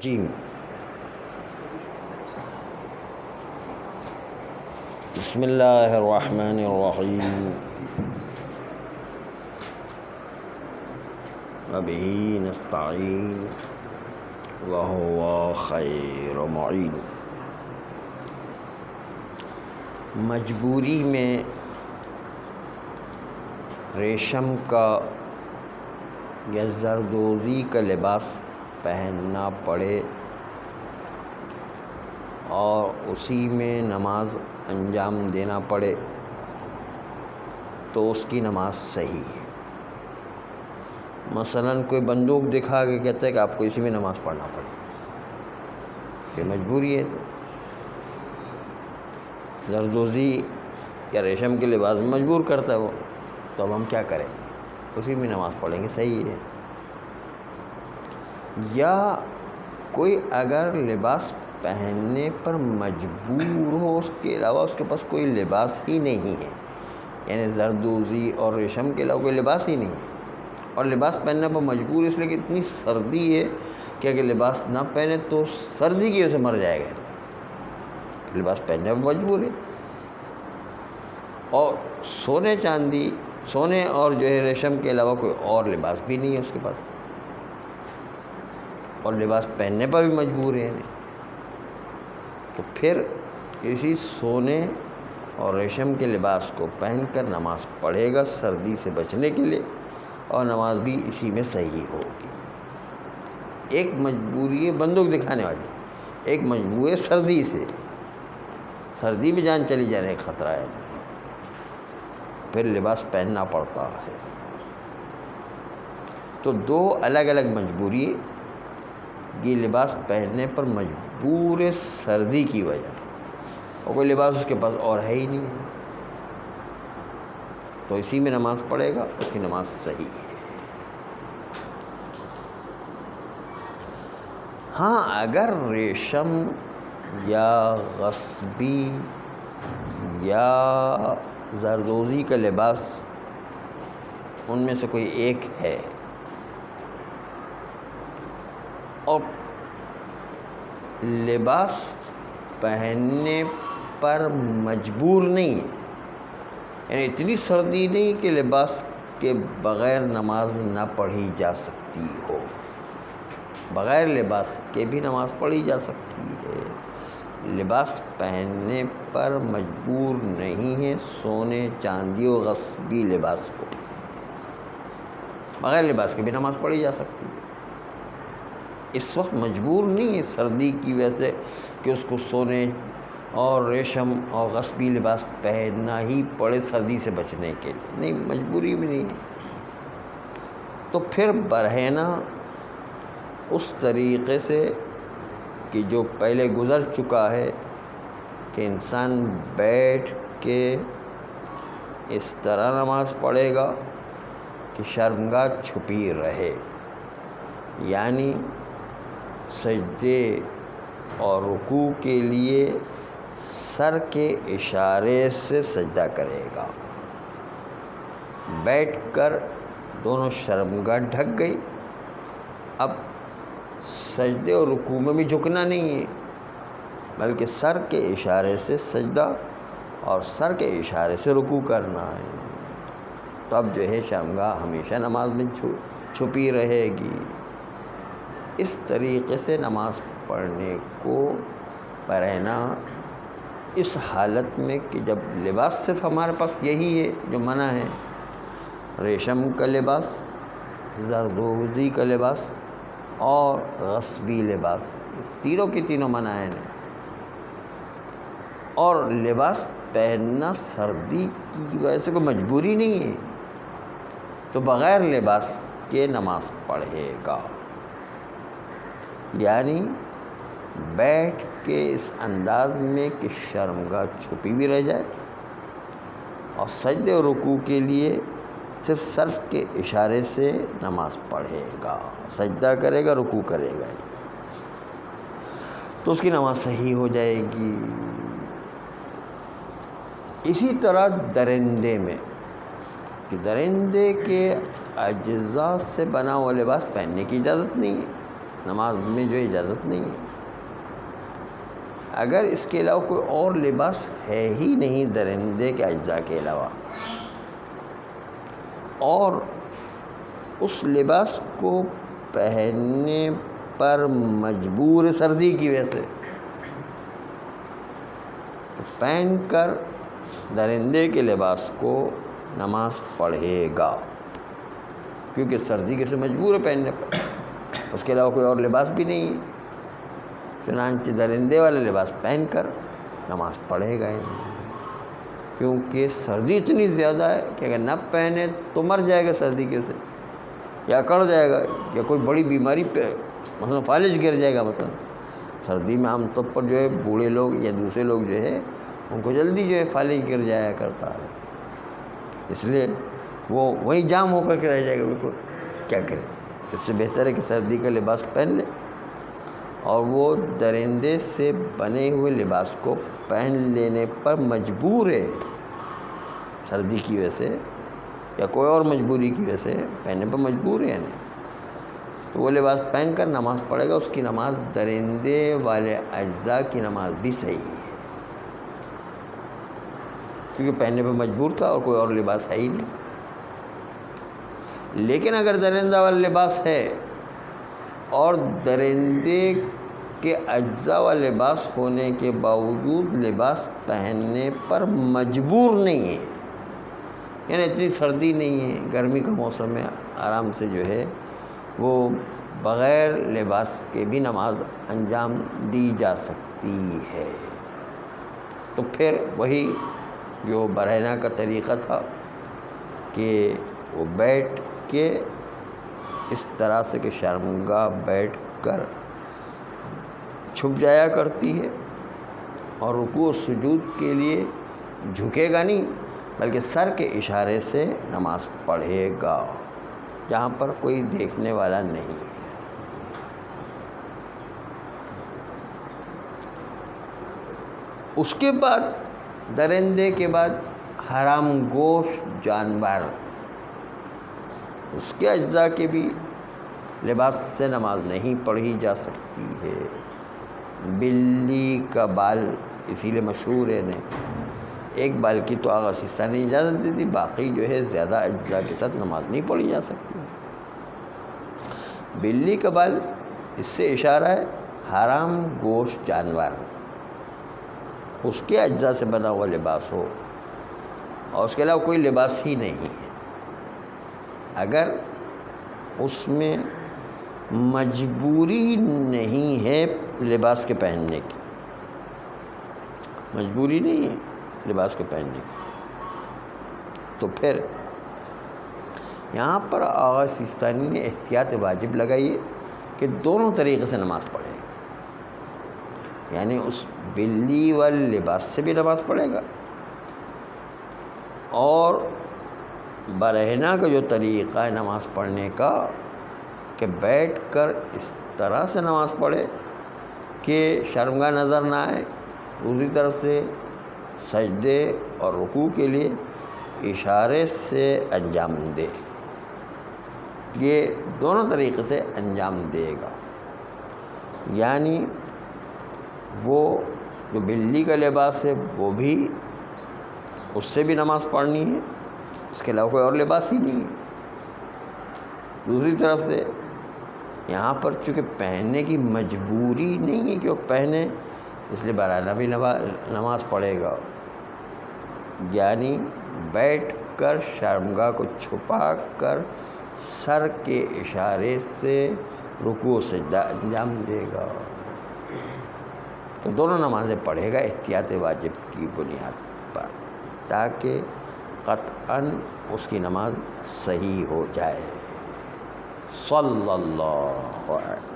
جیم بسم اللہ الرحمن الرحیم وبہ نستعین وہو خیر معین۔ مجبوری میں ریشم کا یا زردوزی کا لباس پہننا پڑے اور اسی میں نماز انجام دینا پڑے تو اس کی نماز صحیح ہے۔ مثلاً کوئی بندوق دکھا کے کہتا ہے کہ آپ کو اسی میں نماز پڑھنا پڑے، یہ مجبوری ہے۔ تو زردوزی یا ریشم کے لباس میں مجبور کرتا ہے وہ، تو اب ہم کیا کریں؟ اسی میں نماز پڑھیں گے، صحیح ہے۔ یا کوئی اگر لباس پہننے پر مجبور ہو، اس کے علاوہ اس کے پاس کوئی لباس ہی نہیں ہے، یعنی زردوزی اور ریشم کے علاوہ کوئی لباس ہی نہیں ہے، اور لباس پہننے پر مجبور اس لیے کہ اتنی سردی ہے کہ اگر لباس نہ پہنے تو سردی کی وجہ سے مر جائے گا، لباس پہننے پر مجبور ہے۔ اور سونے اور جو ہے ریشم کے علاوہ کوئی اور لباس بھی نہیں ہے اس کے پاس، اور لباس پہننے پر بھی مجبور ہے، تو پھر اسی سونے اور ریشم کے لباس کو پہن کر نماز پڑھے گا سردی سے بچنے کے لیے، اور نماز بھی اسی میں صحیح ہوگی۔ ایک مجبوری ہے بندوق دکھانے والی، ایک مجبوری ہے سردی میں جان چلی جانے کا خطرہ ہے، پھر لباس پہننا پڑتا ہے۔ تو دو الگ الگ مجبوری، یہ لباس پہننے پر مجبور ہے سردی کی وجہ سے، اور کوئی لباس اس کے پاس اور ہے ہی نہیں، تو اسی میں نماز پڑھے گا، اس کی نماز صحیح ہے۔ ہاں اگر ریشم یا غصبی یا زردوزی کا لباس ان میں سے کوئی ایک ہے اور لباس پہننے پر مجبور نہیں ہے، یعنی اتنی سردی نہیں کہ لباس کے بغیر نماز نہ پڑھی جا سکتی ہو، بغیر لباس کے بھی نماز پڑھی جا سکتی ہے، لباس پہننے پر مجبور نہیں ہے، سونے چاندی و غصبی لباس کو بغیر لباس کے بھی نماز پڑھی جا سکتی ہے۔ اس وقت مجبور نہیں ہے سردی کی وجہ سے کہ اس کو سونے اور ریشم اور غصبی لباس پہننا ہی پڑے سردی سے بچنے کے لیے، نہیں، مجبوری بھی نہیں ہے۔ تو پھر برہنہ اس طریقے سے کہ جو پہلے گزر چکا ہے کہ انسان بیٹھ کے اس طرح نماز پڑھے گا کہ شرمگاہ چھپی رہے، یعنی سجدے اور رکوع کے لیے سر کے اشارے سے سجدہ کرے گا، بیٹھ کر دونوں شرمگاہ ڈھک گئی، اب سجدے اور رکوع میں بھی جھکنا نہیں ہے بلکہ سر کے اشارے سے سجدہ اور سر کے اشارے سے رکوع کرنا ہے، تو اب جو ہے شرمگاہ ہمیشہ نماز میں چھپی رہے گی۔ اس طریقے سے نماز پڑھنے کو برہنہ اس حالت میں کہ جب لباس صرف ہمارے پاس یہی ہے جو منع ہے، ریشم کا لباس، زردوزی کا لباس اور غصبی لباس، تینوں کی تینوں منع ہیں، اور لباس پہننا سردی کی وجہ سے کوئی مجبوری نہیں ہے، تو بغیر لباس کے نماز پڑھے گا، یعنی بیٹھ کے اس انداز میں کہ شرمگاہ چھپی بھی رہ جائے، اور سجدے اور رکوع کے لیے صرف سر کے اشارے سے نماز پڑھے گا، سجدہ کرے گا، رکوع کرے گا، تو اس کی نماز صحیح ہو جائے گی۔ اسی طرح درندے میں کہ درندے کے اجزاء سے بنا ہوا لباس پہننے کی اجازت نہیں ہے، نماز میں جو اجازت نہیں ہے۔ اگر اس کے علاوہ کوئی اور لباس ہے ہی نہیں درندے کے اجزاء کے علاوہ، اور اس لباس کو پہننے پر مجبور سردی کی وجہ سے، پہن کر درندے کے لباس کو نماز پڑھے گا، کیونکہ سردی کے سے مجبور ہے پہننے پر، اس کے علاوہ کوئی اور لباس بھی نہیں ہے، چنانچہ درندے والا لباس پہن کر نماز پڑھے گا، کیونکہ سردی اتنی زیادہ ہے کہ اگر نہ پہنے تو مر جائے گا سردی کے سے، یا اکڑ جائے گا، یا کوئی بڑی بیماری پہ مثلا فالج گر جائے گا۔ مثلا سردی میں عام طور پر جو ہے بوڑھے لوگ یا دوسرے لوگ جو ہے ان کو جلدی جو ہے فالج گر جایا کرتا ہے، اس لیے وہ وہیں جام ہو کر کے رہ جائے گا، بالکل کیا کرے۔ اس سے بہتر ہے کہ سردی کا لباس پہن لے، اور وہ درندے سے بنے ہوئے لباس کو پہن لینے پر مجبور ہے، سردی کی وجہ سے یا کوئی اور مجبوری کی وجہ سے پہننے پر مجبور ہے، یعنی تو وہ لباس پہن کر نماز پڑھے گا، اس کی نماز درندے والے اجزاء کی نماز بھی صحیح ہے، کیونکہ پہننے پہ مجبور تھا اور کوئی اور لباس ہے ہی نہیں۔ لیکن اگر درندہ والا لباس ہے اور درندے کے اجزاء والا لباس ہونے کے باوجود لباس پہننے پر مجبور نہیں ہے، یعنی اتنی سردی نہیں ہے، گرمی کا موسم ہے، آرام سے جو ہے وہ بغیر لباس کے بھی نماز انجام دی جا سکتی ہے، تو پھر وہی جو برہنہ کا طریقہ تھا کہ وہ بیٹھ کے اس طرح سے کہ شرمگاہ بیٹھ کر چھپ جایا کرتی ہے، اور رکوع و سجود کے لیے جھکے گا نہیں بلکہ سر کے اشارے سے نماز پڑھے گا جہاں پر کوئی دیکھنے والا نہیں ہے۔ اس کے بعد درندے کے بعد حرام گوشت جانور، اس کے اجزاء کے بھی لباس سے نماز نہیں پڑھی جا سکتی ہے۔ بلی کا بال اسی لیے مشہور ہے، ایک بال کی تو آغا سستان نے اجازت دی تھی، باقی جو ہے زیادہ اجزاء کے ساتھ نماز نہیں پڑھی جا سکتی۔ بلی کا بال اس سے اشارہ ہے حرام گوشت جانور، اس کے اجزاء سے بنا ہوا لباس ہو اور اس کے علاوہ کوئی لباس ہی نہیں ہے، اگر اس میں مجبوری نہیں ہے لباس کے پہننے کی، مجبوری نہیں ہے لباس کے پہننے کی، تو پھر یہاں پر آغا سیستانی نے احتیاط واجب لگائی ہے کہ دونوں طریقے سے نماز پڑھے، یعنی اس بلی والے لباس سے بھی نماز پڑھے گا، اور برہنہ کا جو طریقہ ہے نماز پڑھنے کا کہ بیٹھ کر اس طرح سے نماز پڑھے کہ شرمگاہ نظر نہ آئے، دوسری طرف سے سجدے اور رکوع کے لیے اشارے سے انجام دے، یہ دونوں طریقے سے انجام دے گا، یعنی وہ جو بلی کا لباس ہے وہ بھی اس سے بھی نماز پڑھنی ہے، اس کے علاوہ کوئی اور لباس ہی نہیں ہے، دوسری طرف سے یہاں پر چونکہ پہننے کی مجبوری نہیں ہے کہ وہ پہنے، اس لیے برہنہ بھی نماز پڑھے گا، یعنی بیٹھ کر شرمگاہ کو چھپا کر سر کے اشارے سے رکوع و سجدہ انجام دے گا، تو دونوں نمازیں پڑھے گا احتیاط واجب کی بنیاد پر، تاکہ قطعاً اس کی نماز صحیح ہو جائے۔ صلی اللہ علیہ